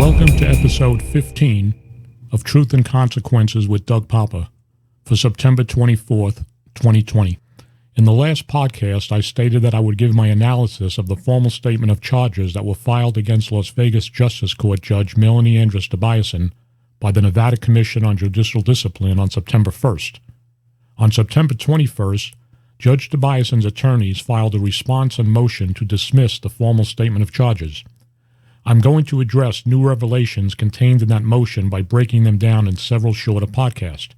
Welcome to episode 15 of Truth and Consequences with Doug Poppa for September 24th, 2020. In the last podcast, I stated that I would give my analysis of the formal statement of charges that were filed against Las Vegas Justice Court Judge Melanie Andress-Tobiasson by the Nevada Commission on Judicial Discipline on September 1st. On September 21st, Judge Tobiasson's attorneys filed a response and motion to dismiss the formal statement of charges. I'm going to address new revelations contained in that motion by breaking them down in several shorter podcasts.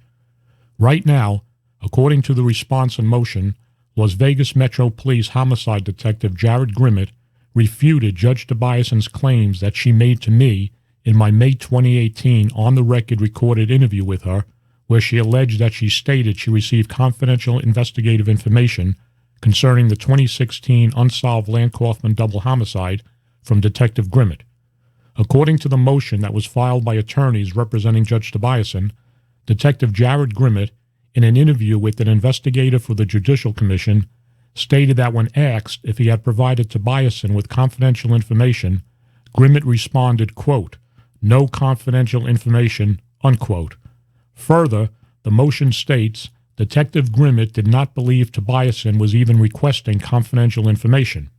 Right now, according to the response and motion, Las Vegas Metro Police Homicide Detective Jarrod Grimmett refuted Judge Tobiasson's claims that she made to me in my May 2018 on-the-record recorded interview with her, where she alleged that she stated she received confidential investigative information concerning the 2016 unsolved Kauffman double homicide from Detective Grimmett. According to the motion that was filed by attorneys representing Judge Tobiasson, Detective Jarrod Grimmett, in an interview with an investigator for the Judicial Commission, stated that when asked if he had provided Tobiasson with confidential information, Grimmett responded, quote, "No confidential information," unquote. Further, the motion states Detective Grimmett did not believe Tobiasson was even requesting confidential information.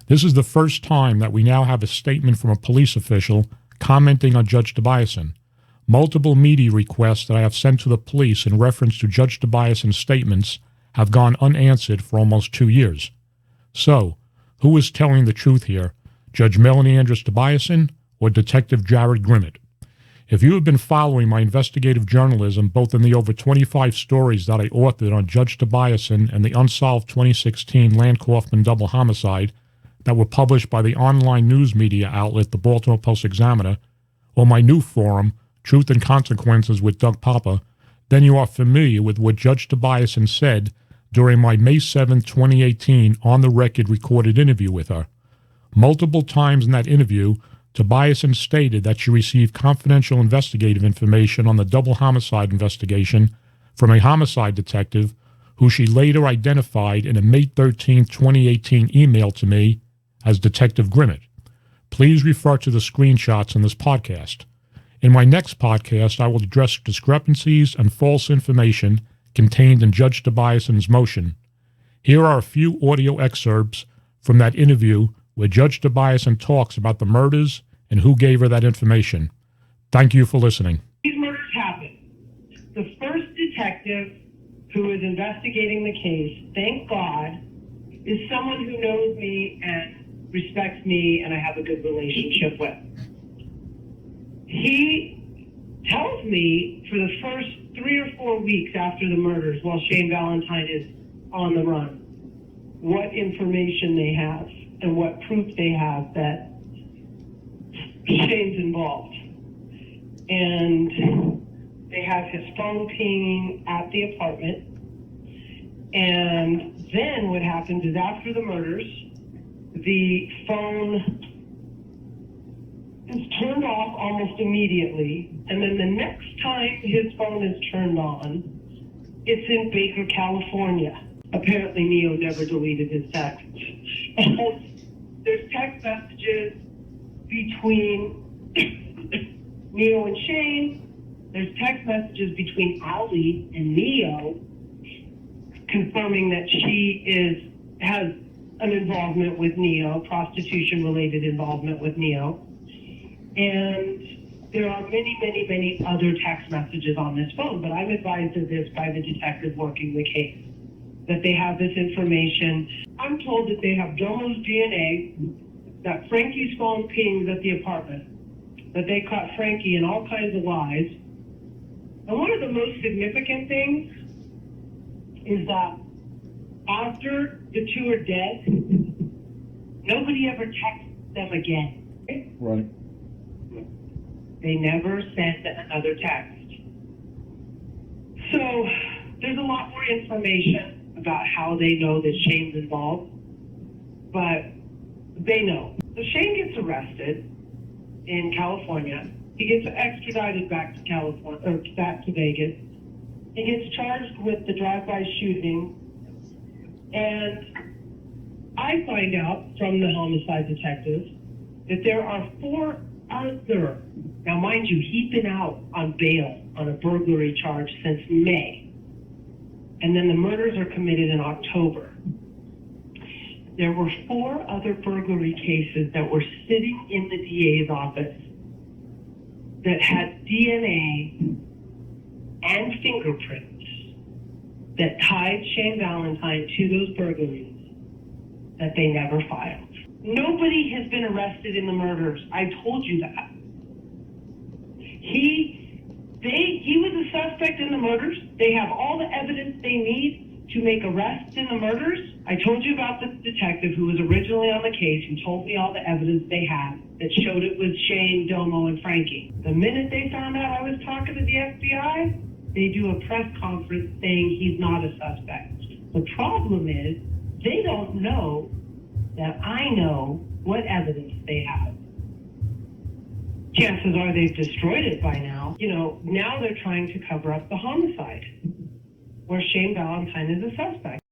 This is the first time that we now have a statement from a police official commenting on Judge Tobiasson. Multiple media requests that I have sent to the police in reference to Judge Tobiasson's statements have gone unanswered for almost 2 years. So, who is telling the truth here, Judge Melanie Andress-Tobiasson or Detective Jarrod Grimmett? If you have been following my investigative journalism, both in the over 25 stories that I authored on Judge Tobiasson and the unsolved 2016 Kauffman double homicide that were published by the online news media outlet, the Baltimore Post-Examiner, or my new forum, Truth and Consequences with Doug Poppa, then you are familiar with what Judge Tobiasson said during my May 7, 2018 on-the-record recorded interview with her. Multiple times in that interview, Tobiasson stated that she received confidential investigative information on the double homicide investigation from a homicide detective who she later identified in a May 13, 2018 email to me as Detective Grimmett. Please refer to the screenshots in this podcast. In my next podcast, I will address discrepancies and false information contained in Judge Tobiasson's motion. Here are a few audio excerpts from that interview where Judge Tobiasson talks about the murders and who gave her that information. Thank you for listening. These murders happened. The first detective who is investigating the case, thank God, is someone who knows me and respects me and I have a good relationship with. He tells me for the first 3 or 4 weeks after the murders, while Shane Valentine is on the run, what information they have and what proof they have that Shane's involved. And they have his phone pinging at the apartment. And then what happens is after the murders, the phone is turned off almost immediately. And then the next time his phone is turned on, it's in Baker, California. Apparently Neo never deleted his texts. There's text messages between Neo and Shane. There's text messages between Ali and Neo confirming that she has an involvement with Neo, prostitution-related involvement with Neo. And there are many, many, many other text messages on this phone, but I'm advised of this by the detective working the case, that they have this information. I'm told that they have Domo's DNA, that Frankie's phone pings at the apartment, that they caught Frankie in all kinds of lies. And one of the most significant things is that after the two are dead, nobody ever texts them again. Right. They never sent another text. So there's a lot more information about how they know that Shane's involved, but they know. So Shane gets arrested in California. He gets extradited back to California, or back to Vegas. He gets charged with the drive-by shooting. And I find out from the homicide detectives that there are 4 other. Now, mind you, he'd been out on bail on a burglary charge since May. And then the murders are committed in October. There were 4 other burglary cases that were sitting in the DA's office that had DNA and fingerprints that tied Shane Valentine to those burglaries that they never filed. Nobody has been arrested in the murders. I told you that. He was a suspect in the murders. They have all the evidence they need to make arrests in the murders. I told you about the detective who was originally on the case, who told me all the evidence they had that showed it was Shane, Domo, and Frankie. The minute they found out I was talking to the FBI, they do a press conference saying he's not a suspect. The problem is they don't know that I know what evidence they have. Chances are they've destroyed it by now. Now they're trying to cover up the homicide where Shane Valentine is a suspect.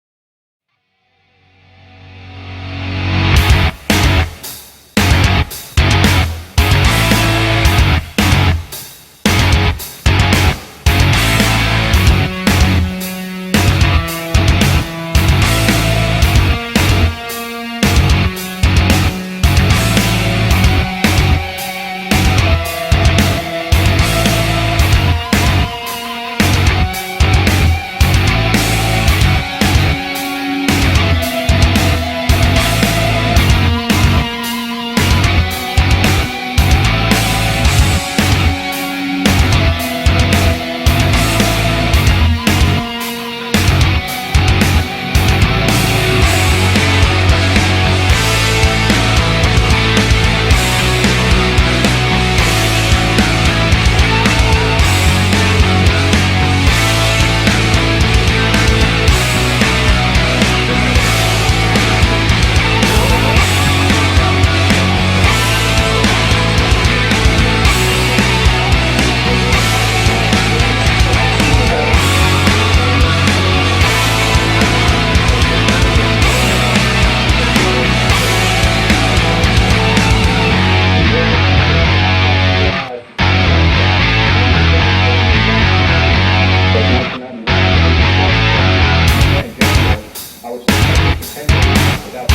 I was without